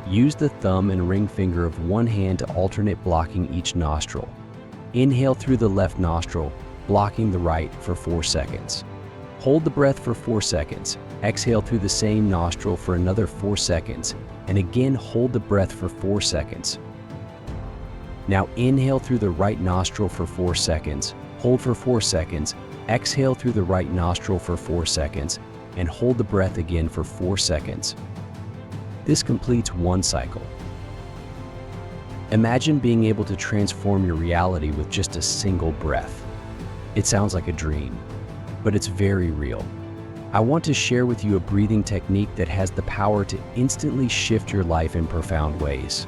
Use the thumb and ring finger of one hand to alternate blocking each nostril. Inhale through the left nostril, blocking the right for 4 seconds. Hold the breath for 4 seconds. Exhale through the same nostril for another 4 seconds, and again hold the breath for 4 seconds. Now inhale through the right nostril for 4 seconds, hold for 4 seconds, exhale through the right nostril for 4 seconds, and hold the breath again for 4 seconds. This completes one cycle. Imagine being able to transform your reality with just a single breath. It sounds like a dream, but it's very real. I want to share with you a breathing technique that has the power to instantly shift your life in profound ways.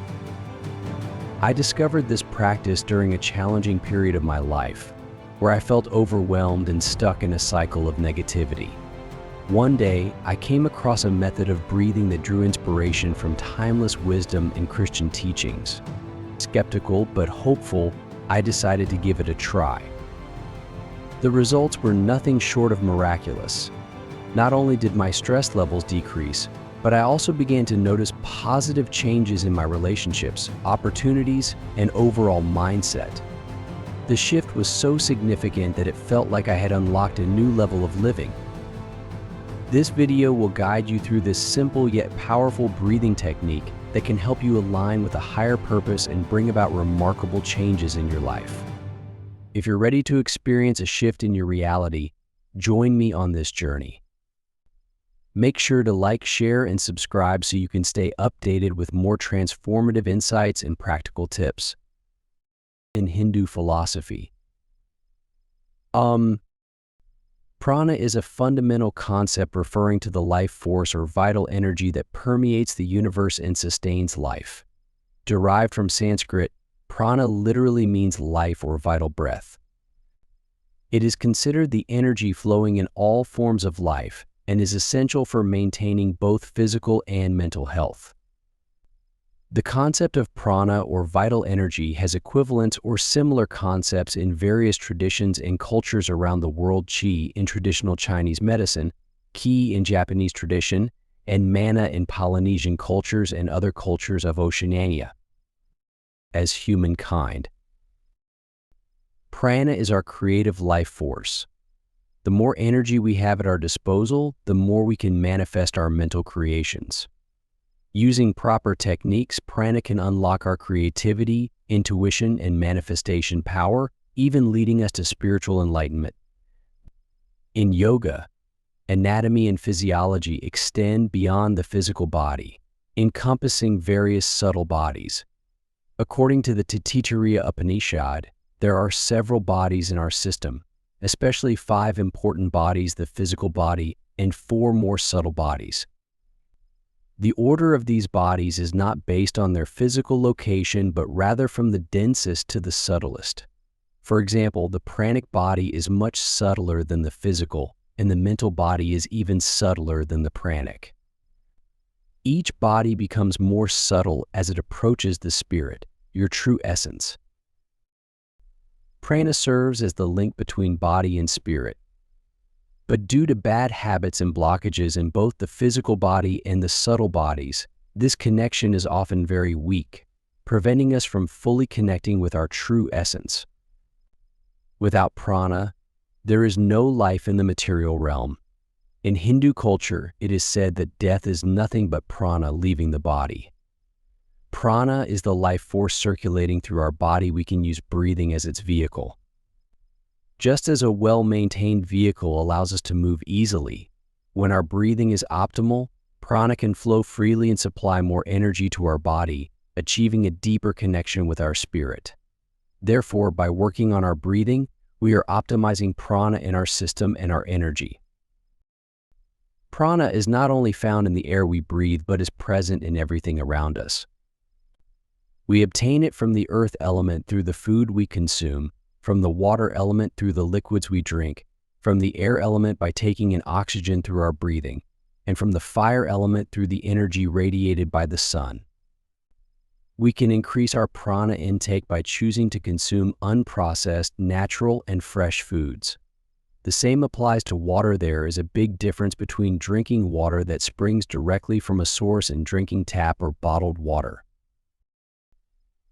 I discovered this practice during a challenging period of my life, where I felt overwhelmed and stuck in a cycle of negativity. One day, I came across a method of breathing that drew inspiration from timeless wisdom and Christian teachings. Skeptical but hopeful, I decided to give it a try. The results were nothing short of miraculous. Not only did my stress levels decrease, but I also began to notice positive changes in my relationships, opportunities, and overall mindset. The shift was so significant that it felt like I had unlocked a new level of living. This video will guide you through this simple yet powerful breathing technique that can help you align with a higher purpose and bring about remarkable changes in your life. If you're ready to experience a shift in your reality, join me on this journey. Make sure to like, share, and subscribe so you can stay updated with more transformative insights and practical tips. In Hindu philosophy, Prana is a fundamental concept referring to the life force or vital energy that permeates the universe and sustains life. Derived from Sanskrit, prana literally means life or vital breath. It is considered the energy flowing in all forms of life and is essential for maintaining both physical and mental health. The concept of prana or vital energy has equivalent or similar concepts in various traditions and cultures around the world: qi in traditional Chinese medicine, ki in Japanese tradition, and mana in Polynesian cultures and other cultures of Oceania. As humankind, prana is our creative life force. The more energy we have at our disposal, the more we can manifest our mental creations. Using proper techniques, prana can unlock our creativity, intuition, and manifestation power, even leading us to spiritual enlightenment. In yoga, anatomy and physiology extend beyond the physical body, encompassing various subtle bodies. According to the Taittiriya Upanishad, there are several bodies in our system, especially 5 important bodies: the physical body, and 4 more subtle bodies. The order of these bodies is not based on their physical location, but rather from the densest to the subtlest. For example, the pranic body is much subtler than the physical, and the mental body is even subtler than the pranic. Each body becomes more subtle as it approaches the spirit, your true essence. Prana serves as the link between body and spirit. But due to bad habits and blockages in both the physical body and the subtle bodies, this connection is often very weak, preventing us from fully connecting with our true essence. Without prana, there is no life in the material realm. In Hindu culture, it is said that death is nothing but prana leaving the body. Prana is the life force circulating through our body. We can use breathing as its vehicle. Just as a well-maintained vehicle allows us to move easily, when our breathing is optimal, prana can flow freely and supply more energy to our body, achieving a deeper connection with our spirit. Therefore, by working on our breathing, we are optimizing prana in our system and our energy. Prana is not only found in the air we breathe, but is present in everything around us. We obtain it from the earth element through the food we consume, from the water element through the liquids we drink, from the air element by taking in oxygen through our breathing, and from the fire element through the energy radiated by the sun. We can increase our prana intake by choosing to consume unprocessed, natural, and fresh foods. The same applies to water. There is a big difference between drinking water that springs directly from a source and drinking tap or bottled water.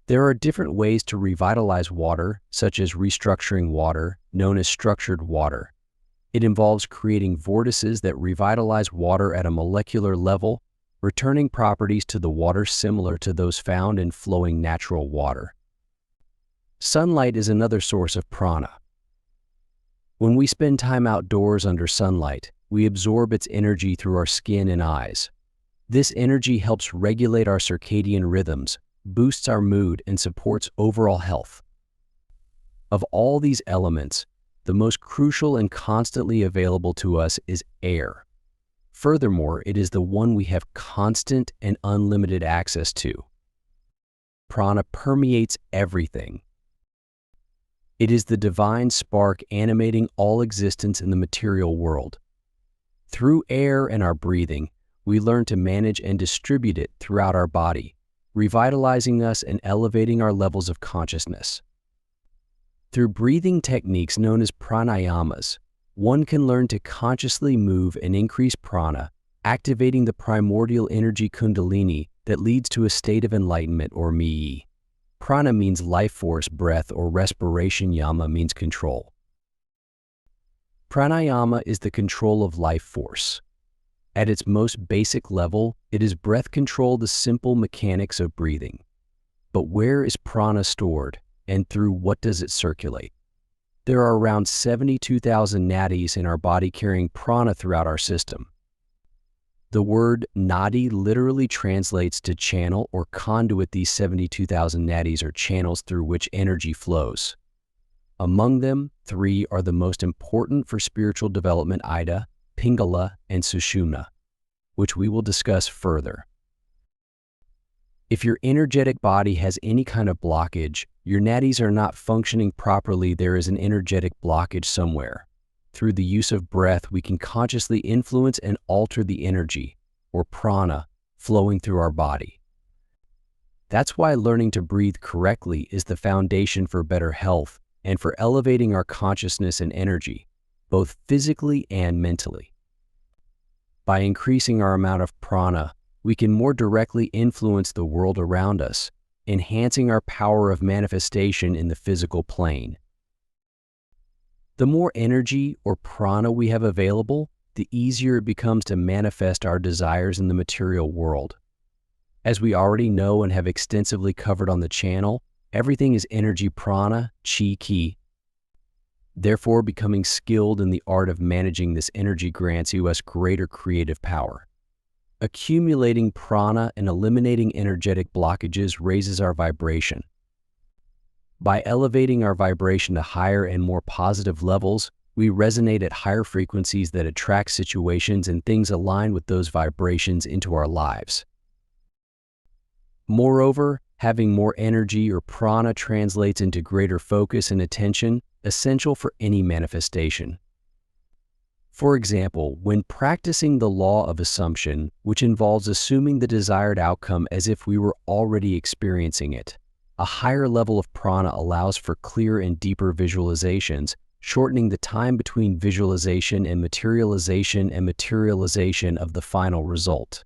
There are different ways to revitalize water, such as restructuring water, known as structured water. It involves creating vortices that revitalize water at a molecular level, returning properties to the water similar to those found in flowing natural water. Sunlight is another source of prana. When we spend time outdoors under sunlight, we absorb its energy through our skin and eyes. This energy helps regulate our circadian rhythms, boosts our mood, and supports overall health. Of all these elements, the most crucial and constantly available to us is air. Furthermore, it is the one we have constant and unlimited access to. Prana permeates everything. It is the divine spark animating all existence in the material world. Through air and our breathing, we learn to manage and distribute it throughout our body, revitalizing us and elevating our levels of consciousness. Through breathing techniques known as pranayamas, one can learn to consciously move and increase prana, activating the primordial energy kundalini that leads to a state of enlightenment or miyi. Prana means life force, breath, or respiration. Yama means control. Pranayama is the control of life force. At its most basic level, it is breath control, the simple mechanics of breathing. But where is prana stored, and through what does it circulate? There are around 72,000 nadis in our body carrying prana throughout our system. The word nadi literally translates to channel or conduit. These 72,000 nadis are channels through which energy flows. Among them, 3 are the most important for spiritual development: Ida, Pingala, and Sushumna, which we will discuss further. If your energetic body has any kind of blockage, your nadis are not functioning properly, there is an energetic blockage somewhere. Through the use of breath, we can consciously influence and alter the energy, or prana, flowing through our body. That's why learning to breathe correctly is the foundation for better health and for elevating our consciousness and energy, both physically and mentally. By increasing our amount of prana, we can more directly influence the world around us, enhancing our power of manifestation in the physical plane. The more energy or prana we have available, the easier it becomes to manifest our desires in the material world. As we already know and have extensively covered on the channel, everything is energy, prana, chi, ki. Therefore, becoming skilled in the art of managing this energy grants us greater creative power. Accumulating prana and eliminating energetic blockages raises our vibration. By elevating our vibration to higher and more positive levels, we resonate at higher frequencies that attract situations and things aligned with those vibrations into our lives. Moreover, having more energy or prana translates into greater focus and attention, essential for any manifestation. For example, when practicing the law of assumption, which involves assuming the desired outcome as if we were already experiencing it, a higher level of prana allows for clear and deeper visualizations, shortening the time between visualization and materialization of the final result.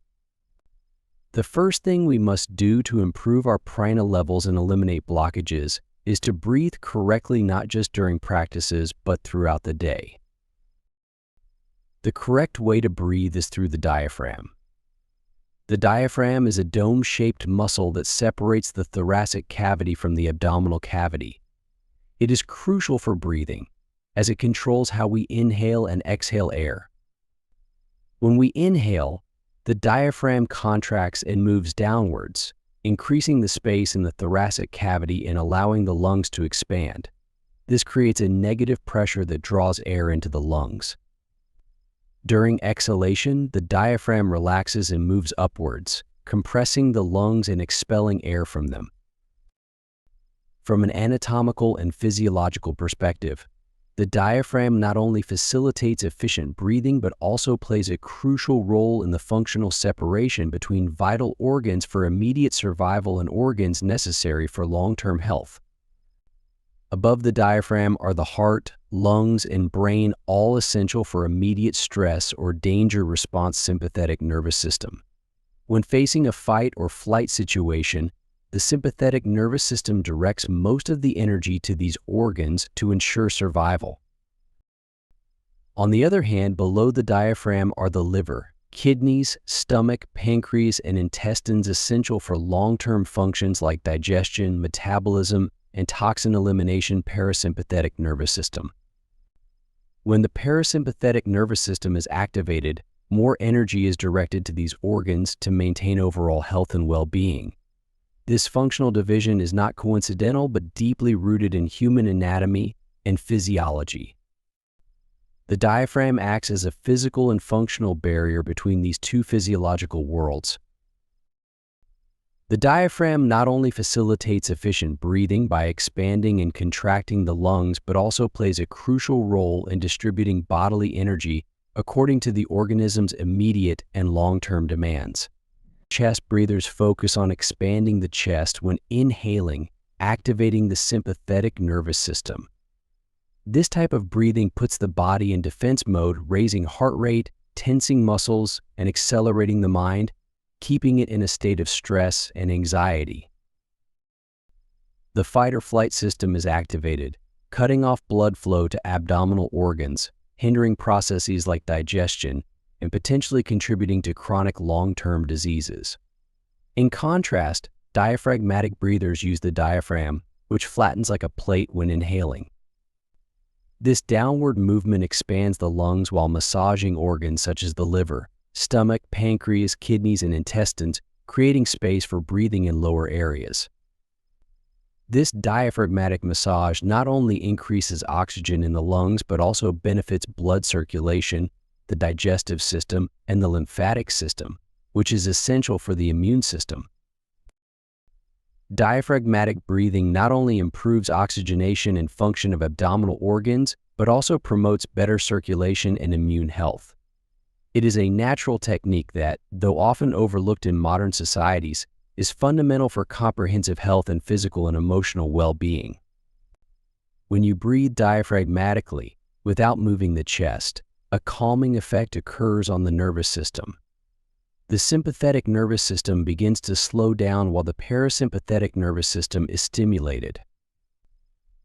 The first thing we must do to improve our prana levels and eliminate blockages is to breathe correctly, not just during practices, but throughout the day. The correct way to breathe is through the diaphragm. The diaphragm is a dome-shaped muscle that separates the thoracic cavity from the abdominal cavity. It is crucial for breathing, as it controls how we inhale and exhale air. When we inhale, the diaphragm contracts and moves downwards, increasing the space in the thoracic cavity and allowing the lungs to expand. This creates a negative pressure that draws air into the lungs. During exhalation, the diaphragm relaxes and moves upwards, compressing the lungs and expelling air from them. From an anatomical and physiological perspective, the diaphragm not only facilitates efficient breathing but also plays a crucial role in the functional separation between vital organs for immediate survival and organs necessary for long-term health. Above the diaphragm are the heart, lungs, and brain, all essential for immediate stress or danger response sympathetic nervous system. When facing a fight or flight situation, the sympathetic nervous system directs most of the energy to these organs to ensure survival. On the other hand, below the diaphragm are the liver, kidneys, stomach, pancreas, and intestines, essential for long-term functions like digestion, metabolism, and toxin elimination. Parasympathetic nervous system. When the parasympathetic nervous system is activated, more energy is directed to these organs to maintain overall health and well-being. This functional division is not coincidental but deeply rooted in human anatomy and physiology. The diaphragm acts as a physical and functional barrier between these two physiological worlds. The diaphragm not only facilitates efficient breathing by expanding and contracting the lungs, but also plays a crucial role in distributing bodily energy according to the organism's immediate and long-term demands. Chest breathers focus on expanding the chest when inhaling, activating the sympathetic nervous system. This type of breathing puts the body in defense mode, raising heart rate, tensing muscles, and accelerating the mind, keeping it in a state of stress and anxiety. The fight or flight system is activated, cutting off blood flow to abdominal organs, hindering processes like digestion, and potentially contributing to chronic long-term diseases. In contrast, diaphragmatic breathers use the diaphragm, which flattens like a plate when inhaling. This downward movement expands the lungs while massaging organs such as the liver, stomach, pancreas, kidneys, and intestines, creating space for breathing in lower areas. This diaphragmatic massage not only increases oxygen in the lungs but also benefits blood circulation, the digestive system, and the lymphatic system, which is essential for the immune system. Diaphragmatic breathing not only improves oxygenation and function of abdominal organs, but also promotes better circulation and immune health. It is a natural technique that, though often overlooked in modern societies, is fundamental for comprehensive health and physical and emotional well-being. When you breathe diaphragmatically, without moving the chest, a calming effect occurs on the nervous system. The sympathetic nervous system begins to slow down while the parasympathetic nervous system is stimulated.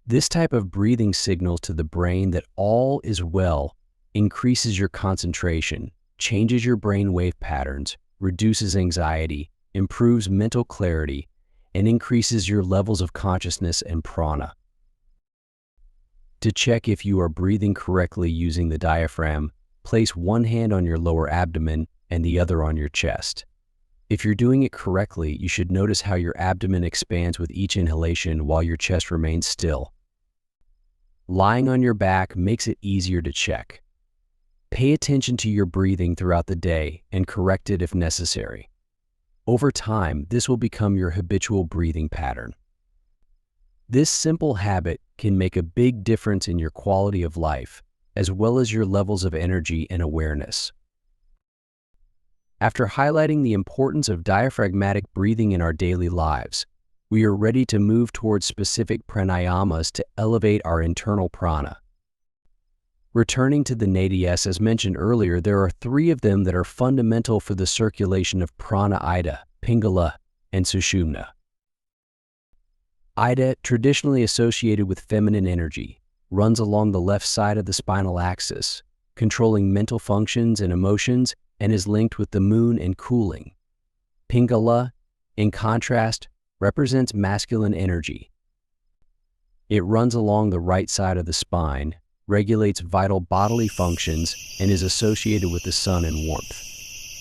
This type of breathing signals to the brain that all is well, increases your concentration, changes your brainwave patterns, reduces anxiety, improves mental clarity, and increases your levels of consciousness and prana. To check if you are breathing correctly using the diaphragm, place one hand on your lower abdomen and the other on your chest. If you're doing it correctly, you should notice how your abdomen expands with each inhalation while your chest remains still. Lying on your back makes it easier to check. Pay attention to your breathing throughout the day and correct it if necessary. Over time, this will become your habitual breathing pattern. This simple habit can make a big difference in your quality of life, as well as your levels of energy and awareness. After highlighting the importance of diaphragmatic breathing in our daily lives, we are ready to move towards specific pranayamas to elevate our internal prana. Returning to the nadis, as mentioned earlier, there are 3 of them that are fundamental for the circulation of prana: Ida, Pingala, and Sushumna. Ida, traditionally associated with feminine energy, runs along the left side of the spinal axis, controlling mental functions and emotions, and is linked with the moon and cooling. Pingala, in contrast, represents masculine energy. It runs along the right side of the spine, regulates vital bodily functions, and is associated with the sun and warmth.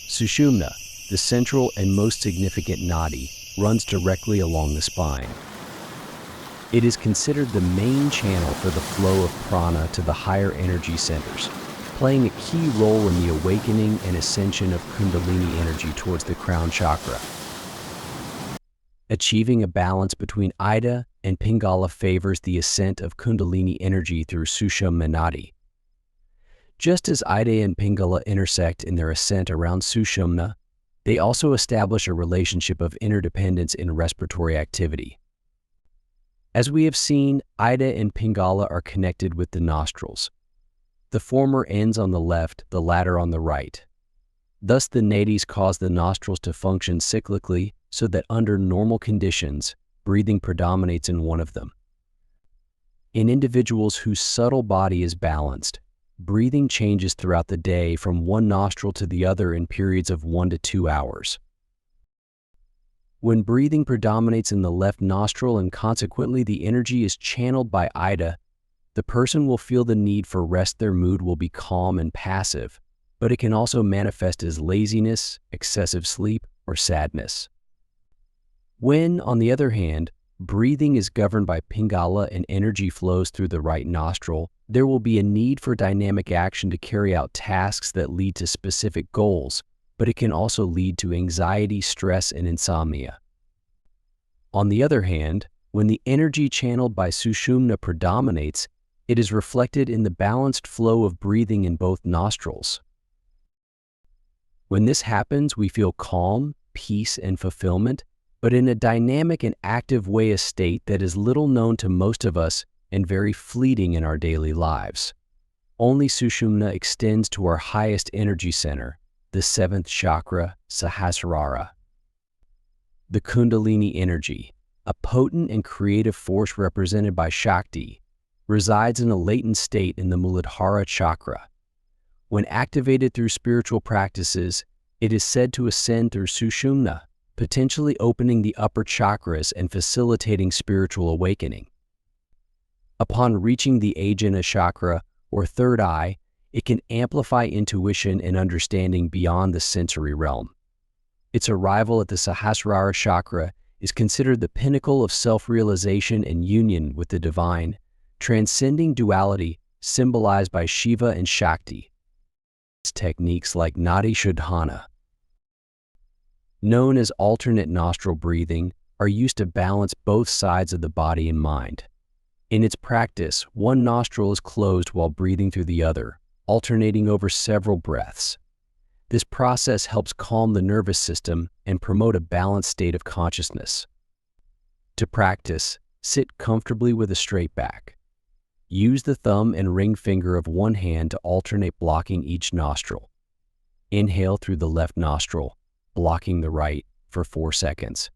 Sushumna, the central and most significant nadi, runs directly along the spine. It is considered the main channel for the flow of prana to the higher energy centers, playing a key role in the awakening and ascension of Kundalini energy towards the crown chakra. Achieving a balance between Ida and Pingala favors the ascent of Kundalini energy through Sushumna Nadi. Just as Ida and Pingala intersect in their ascent around Sushumna, they also establish a relationship of interdependence in respiratory activity. As we have seen, Ida and Pingala are connected with the nostrils. The former ends on the left, the latter on the right. Thus, the nadis cause the nostrils to function cyclically so that under normal conditions, breathing predominates in one of them. In individuals whose subtle body is balanced, breathing changes throughout the day from one nostril to the other in periods of 1 to 2 hours. When breathing predominates in the left nostril and consequently the energy is channeled by Ida, the person will feel the need for rest. Their mood will be calm and passive, but it can also manifest as laziness, excessive sleep, or sadness. When, on the other hand, breathing is governed by Pingala and energy flows through the right nostril, there will be a need for dynamic action to carry out tasks that lead to specific goals, but it can also lead to anxiety, stress, and insomnia. On the other hand, when the energy channeled by Sushumna predominates, it is reflected in the balanced flow of breathing in both nostrils. When this happens, we feel calm, peace, and fulfillment, but in a dynamic and active way, a state that is little known to most of us and very fleeting in our daily lives. Only Sushumna extends to our highest energy center, the 7th chakra, Sahasrara. The Kundalini energy, a potent and creative force represented by Shakti, resides in a latent state in the Muladhara chakra. When activated through spiritual practices, it is said to ascend through Sushumna, potentially opening the upper chakras and facilitating spiritual awakening. Upon reaching the Ajna chakra, or third eye, it can amplify intuition and understanding beyond the sensory realm. Its arrival at the Sahasrara chakra is considered the pinnacle of self-realization and union with the divine, transcending duality symbolized by Shiva and Shakti. Techniques like Nadi Shodhana, known as alternate nostril breathing, are used to balance both sides of the body and mind. In its practice, one nostril is closed while breathing through the other, alternating over several breaths. This process helps calm the nervous system and promote a balanced state of consciousness. To practice, sit comfortably with a straight back. Use the thumb and ring finger of one hand to alternate blocking each nostril. Inhale through the left nostril, blocking the right, for 4 seconds.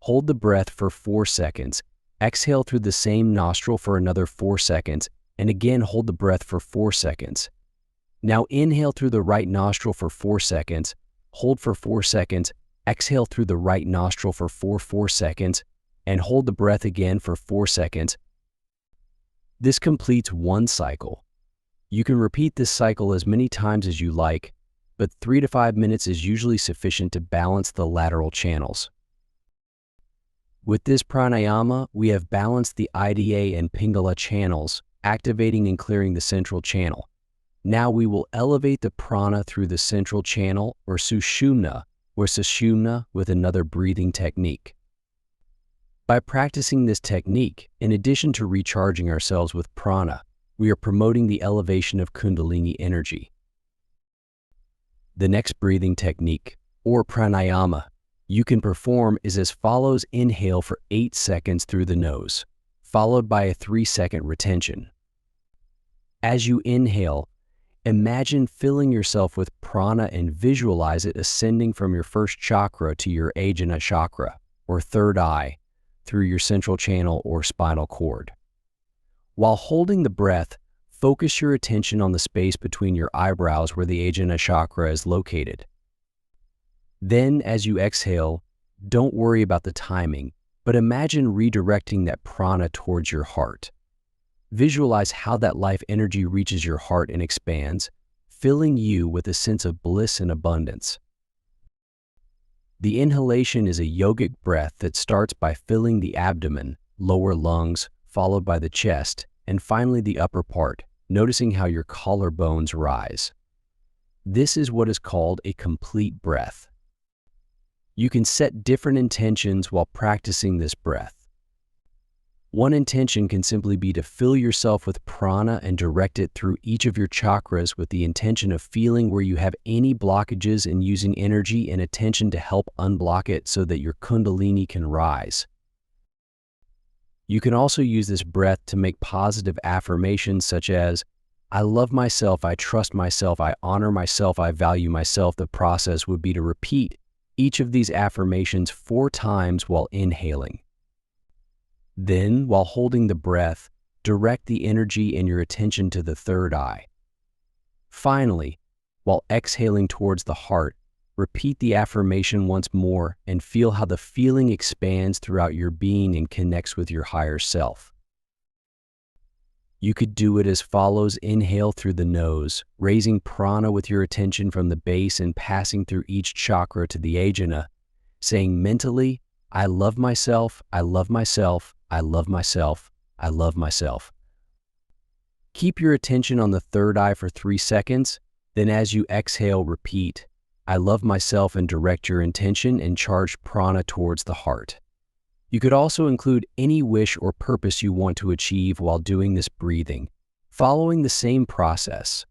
Hold the breath for 4 seconds. Exhale through the same nostril for another 4 seconds, and again hold the breath for 4 seconds. Now inhale through the right nostril for 4 seconds, hold for 4 seconds, exhale through the right nostril for 4 seconds, and hold the breath again for 4 seconds. This completes one cycle. You can repeat this cycle as many times as you like, but 3 to 5 minutes is usually sufficient to balance the lateral channels. With this pranayama, we have balanced the Ida and Pingala channels, activating and clearing the central channel. Now we will elevate the prana through the central channel, or Sushumna, with another breathing technique. By practicing this technique, in addition to recharging ourselves with prana, we are promoting the elevation of Kundalini energy. The next breathing technique, or pranayama, you can perform is as follows. Inhale for 8 seconds through the nose, followed by a 3-second retention. As you inhale, imagine filling yourself with prana and visualize it ascending from your first chakra to your Ajna chakra, or third eye, through your central channel or spinal cord. While holding the breath, focus your attention on the space between your eyebrows where the Ajna chakra is located. Then, as you exhale, don't worry about the timing, but imagine redirecting that prana towards your heart. Visualize how that life energy reaches your heart and expands, filling you with a sense of bliss and abundance. The inhalation is a yogic breath that starts by filling the abdomen, lower lungs, followed by the chest, and finally the upper part, noticing how your collarbones rise. This is what is called a complete breath. You can set different intentions while practicing this breath. One intention can simply be to fill yourself with prana and direct it through each of your chakras with the intention of feeling where you have any blockages and using energy and attention to help unblock it so that your Kundalini can rise. You can also use this breath to make positive affirmations such as, I love myself, I trust myself, I honor myself, I value myself. The process would be to repeat each of these affirmations 4 times while inhaling. Then, while holding the breath, direct the energy and your attention to the third eye. Finally, while exhaling towards the heart, repeat the affirmation once more and feel how the feeling expands throughout your being and connects with your higher self. You could do it as follows. Inhale through the nose, raising prana with your attention from the base and passing through each chakra to the ajna, saying mentally, I love myself, I love myself, I love myself, I love myself. Keep your attention on the third eye for 3 seconds, then as you exhale, repeat, I love myself, and direct your intention and charge prana towards the heart. You could also include any wish or purpose you want to achieve while doing this breathing, following the same process.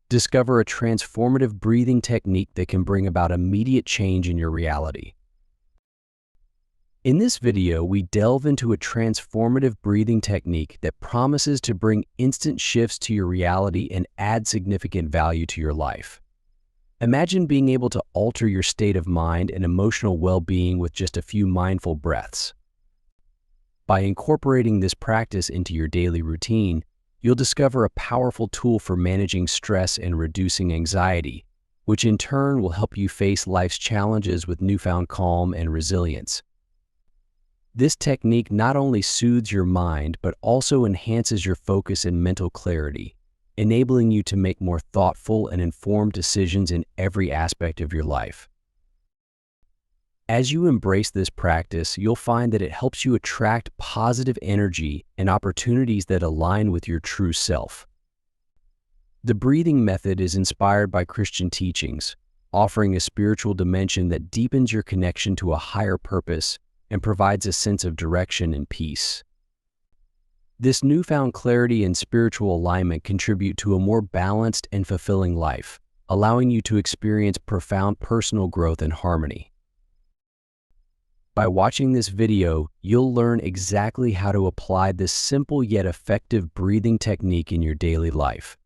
Discover a transformative breathing technique that can bring about immediate change in your reality. In this video, we delve into a transformative breathing technique that promises to bring instant shifts to your reality and add significant value to your life. Imagine being able to alter your state of mind and emotional well-being with just a few mindful breaths. By incorporating this practice into your daily routine, you'll discover a powerful tool for managing stress and reducing anxiety, which in turn will help you face life's challenges with newfound calm and resilience. This technique not only soothes your mind, but also enhances your focus and mental clarity, enabling you to make more thoughtful and informed decisions in every aspect of your life. As you embrace this practice, you'll find that it helps you attract positive energy and opportunities that align with your true self. The breathing method is inspired by Christian teachings, offering a spiritual dimension that deepens your connection to a higher purpose and provides a sense of direction and peace. This newfound clarity and spiritual alignment contribute to a more balanced and fulfilling life, allowing you to experience profound personal growth and harmony. By watching this video, you'll learn exactly how to apply this simple yet effective breathing technique in your daily life.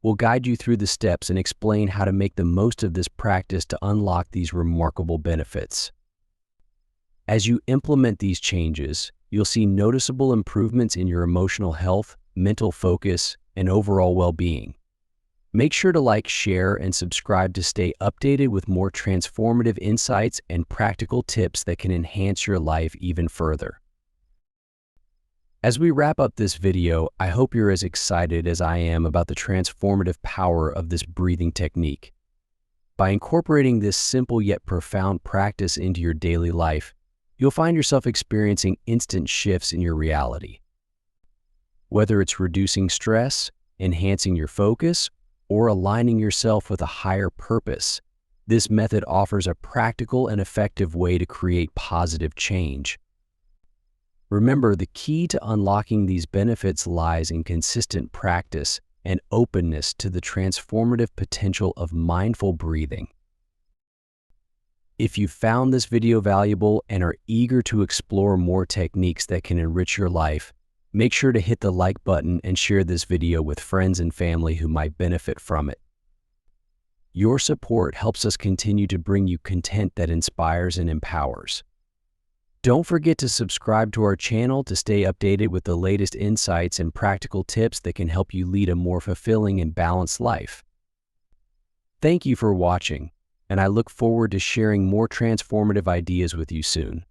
We'll guide you through the steps and explain how to make the most of this practice to unlock these remarkable benefits. As you implement these changes, you'll see noticeable improvements in your emotional health, mental focus, and overall well-being. Make sure to like, share, and subscribe to stay updated with more transformative insights and practical tips that can enhance your life even further. As we wrap up this video, I hope you're as excited as I am about the transformative power of this breathing technique. By incorporating this simple yet profound practice into your daily life, you'll find yourself experiencing instant shifts in your reality. Whether it's reducing stress, enhancing your focus, or aligning yourself with a higher purpose, this method offers a practical and effective way to create positive change. Remember, the key to unlocking these benefits lies in consistent practice and openness to the transformative potential of mindful breathing. If you found this video valuable and are eager to explore more techniques that can enrich your life, make sure to hit the like button and share this video with friends and family who might benefit from it. Your support helps us continue to bring you content that inspires and empowers. Don't forget to subscribe to our channel to stay updated with the latest insights and practical tips that can help you lead a more fulfilling and balanced life. Thank you for watching, and I look forward to sharing more transformative ideas with you soon.